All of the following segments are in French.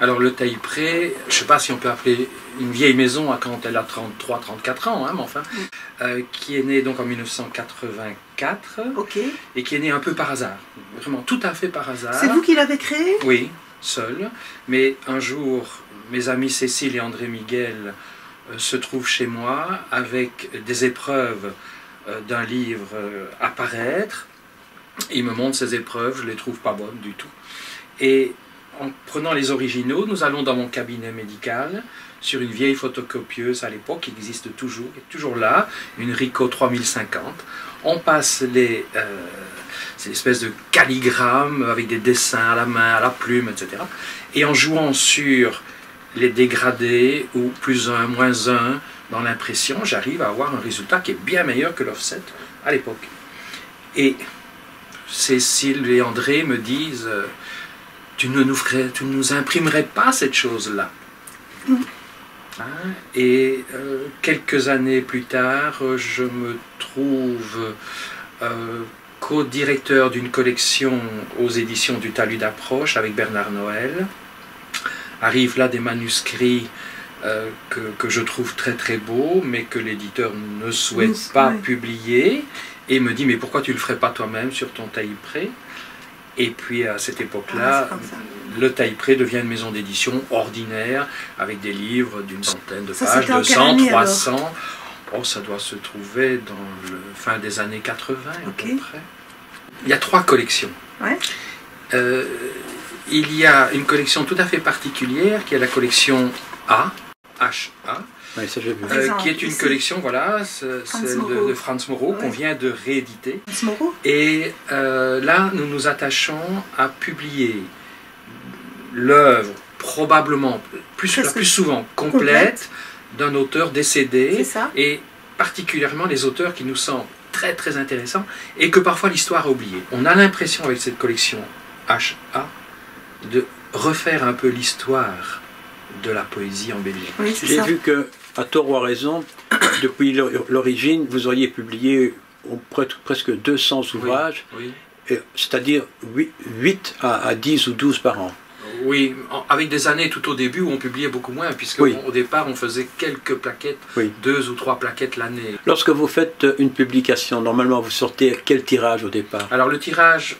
Alors le Taillepré, je ne sais pas si on peut appeler une vieille maison quand elle a 33-34 ans, hein, mais enfin, qui est née donc en 1984, et qui est née un peu par hasard, vraiment tout à fait par hasard. C'est vous qui l'avez créée? Oui, seul, mais un jour, mes amis Cécile et André Miguel se trouvent chez moi avec des épreuves d'un livre à paraître. Ils me montrent ces épreuves, je ne les trouve pas bonnes du tout. Et en prenant les originaux, nous allons dans mon cabinet médical, sur une vieille photocopieuse à l'époque, qui existe toujours, qui est toujours là, une Ricoh 3050. On passe ces espèces de calligrammes avec des dessins à la main, à la plume, etc. Et en jouant sur les dégradés, ou plus 1, moins 1, dans l'impression, j'arrive à avoir un résultat qui est bien meilleur que l'offset à l'époque. Et Cécile et André me disent... Tu ne nous imprimerais pas cette chose-là. Hein? Et quelques années plus tard, je me trouve co-directeur d'une collection aux éditions du Talus d'Approche avec Bernard Noël. Arrivent là des manuscrits que je trouve très très beaux, mais que l'éditeur ne souhaite pas publier, et me dit, mais pourquoi tu ne le ferais pas toi-même sur ton Taillepré? Et puis à cette époque-là, le Taillepré devient une maison d'édition ordinaire, avec des livres d'une centaine de pages, 200, 300. Oh, ça doit se trouver dans le fin des années 80 à peu près. Il y a 3 collections. Il y a une collection tout à fait particulière, qui est la collection A, H-A, qui est une collection, voilà, celle de Franz Moreau, qu'on vient de rééditer. Et là, nous nous attachons à publier l'œuvre, probablement, la plus souvent complète, d'un auteur décédé, et particulièrement les auteurs qui nous semblent très très intéressants, et que parfois l'histoire a oublié. On a l'impression, avec cette collection H-A, de refaire un peu l'histoire de la poésie en Belgique. J'ai vu que, à tort ou à raison, depuis l'origine, vous auriez publié presque 200 ouvrages, c'est-à-dire 8 à 10 ou 12 par an. Oui, avec des années tout au début où on publiait beaucoup moins, puisque au départ on faisait quelques plaquettes, 2 ou 3 plaquettes l'année. Lorsque vous faites une publication, normalement vous sortez quel tirage au départ? Alors le tirage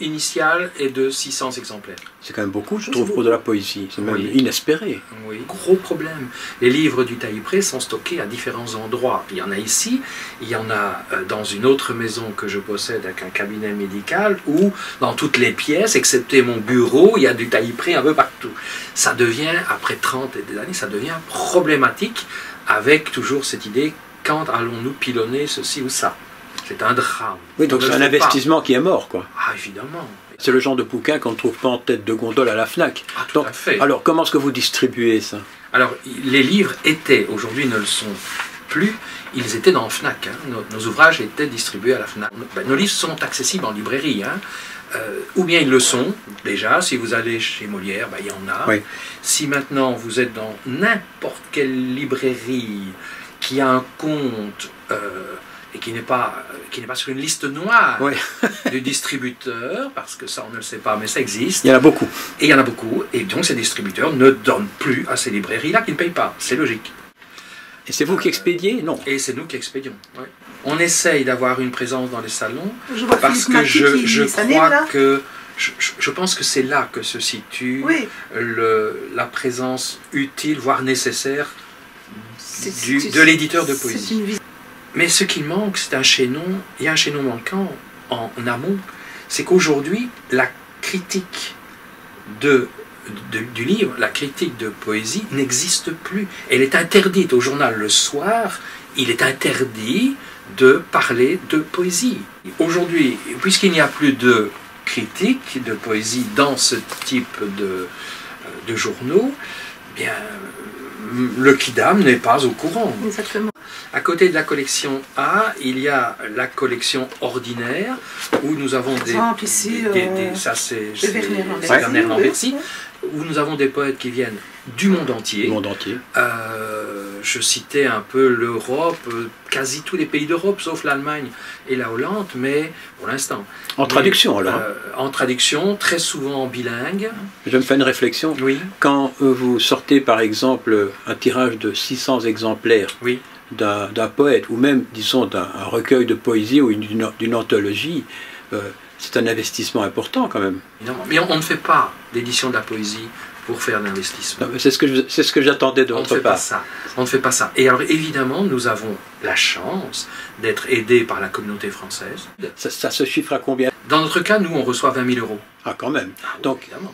initial est de 600 exemplaires. C'est quand même beaucoup, je trouve, pour de la poésie. C'est même inespéré. Oui, gros problème. Les livres du Taillepré sont stockés à différents endroits. Il y en a ici, il y en a dans une autre maison que je possède avec un cabinet médical, où dans toutes les pièces, excepté mon bureau, il y a du Taillepré un peu partout. Ça devient, après 30 et des années, ça devient problématique, avec toujours cette idée, quand allons-nous pilonner ceci ou ça? C'est un drame. Oui, donc c'est un investissement qui est mort, quoi. Ah, évidemment. C'est le genre de bouquin qu'on ne trouve pas en tête de gondole à la FNAC. Ah, tout à fait. Alors, comment est-ce que vous distribuez ça? Alors, les livres étaient, aujourd'hui ne le sont plus, ils étaient dans FNAC. Hein. Nos ouvrages étaient distribués à la FNAC. Nos livres sont accessibles en librairie. Hein. Ou bien ils le sont, déjà. Si vous allez chez Molière, il y en a. Si maintenant vous êtes dans n'importe quelle librairie qui a un compte... et qui n'est pas sur une liste noire du distributeur, parce que ça on ne le sait pas, mais ça existe. Il y en a beaucoup. Et il y en a beaucoup, et donc ces distributeurs ne donnent plus à ces librairies-là qui ne payent pas, c'est logique. Et c'est vous qui expédiez? Non. Et c'est nous qui expédions, On essaye d'avoir une présence dans les salons, parce que je pense que c'est là que se situe la présence utile, voire nécessaire, de l'éditeur de poésie. Mais ce qui manque, c'est un chaînon, il y a un chaînon manquant en amont, c'est qu'aujourd'hui, la critique du livre, la critique de poésie n'existe plus. Elle est interdite au journal le soir, il est interdit de parler de poésie. Aujourd'hui, puisqu'il n'y a plus de critique de poésie dans ce type de journaux, bien, le Quidam n'est pas au courant. Exactement. À côté de la collection A, il y a la collection ordinaire, où nous avons ça c'est Werner Lambercy, où nous avons des poètes qui viennent du monde entier. Je citais un peu l'Europe, quasi tous les pays d'Europe, sauf l'Allemagne et la Hollande, mais pour l'instant. En traduction alors En traduction, très souvent bilingue. Je me fais une réflexion. Oui. Quand vous sortez par exemple un tirage de 600 exemplaires, oui, d'un poète, ou même, disons, d'un recueil de poésie ou d'une anthologie, c'est un investissement important quand même. Non, mais on ne fait pas d'édition de la poésie pour faire d'investissement. C'est ce que j'attendais de votre part. On ne fait pas ça. Et alors évidemment, nous avons la chance d'être aidés par la communauté française. Ça se chiffre à combien? Dans notre cas, nous, on reçoit 20 000 €. Ah, quand même. Donc, évidemment.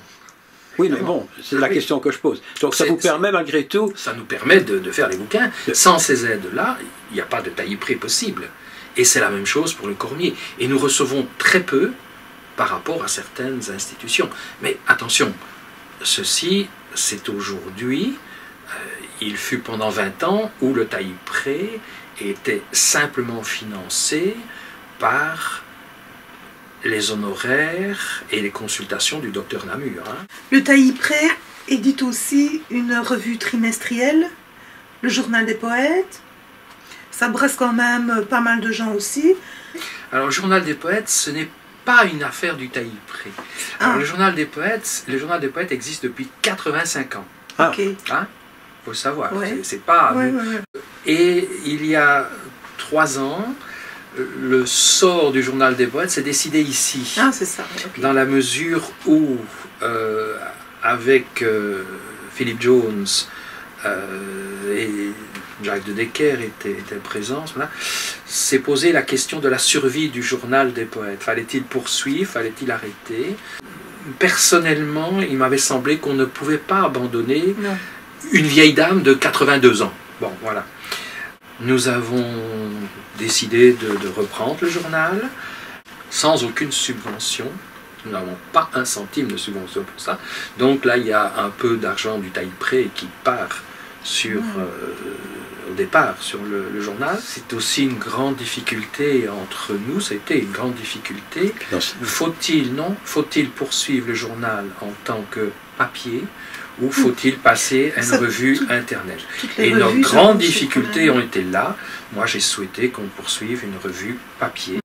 Oui, mais bon, c'est la question que je pose. Donc ça vous permet malgré tout... Ça nous permet de faire les bouquins. Sans ces aides-là, il n'y a pas de taille-prix possible. Et c'est la même chose pour le Cormier. Et nous recevons très peu par rapport à certaines institutions. Mais attention, ceci, c'est aujourd'hui. Il fut pendant 20 ans où le taille-prêt était simplement financé par les honoraires et les consultations du docteur Namur. Le taille-prêt édite aussi une revue trimestrielle, le Journal des poètes. Ça brasse quand même pas mal de gens aussi. Alors, le Journal des poètes, ce n'est pas une affaire du taille-prêt. Le Journal des poètes existe depuis 85 ans. Ok. Faut le savoir. Ouais. C'est pas. Ouais. Et il y a 3 ans, le sort du Journal des poètes s'est décidé ici. Ah, c'est ça. Okay. Dans la mesure où, avec Philip Jones et Jacques de Decker étaient présents, voilà, s'est posé la question de la survie du Journal des poètes. Fallait-il poursuivre? Fallait-il arrêter? Personnellement, il m'avait semblé qu'on ne pouvait pas abandonner une vieille dame de 82 ans. Bon, voilà. Nous avons décidé de reprendre le journal sans aucune subvention. Nous n'avons pas un centime de subvention pour ça. Donc là, il y a un peu d'argent du taille-prêt qui part au départ sur le journal. C'est aussi une grande difficulté entre nous. C'était une grande difficulté. Faut-il poursuivre le journal en tant que papier ou faut-il passer à une revue Internet? Et nos grandes difficultés ont été là. Moi, j'ai souhaité qu'on poursuive une revue papier.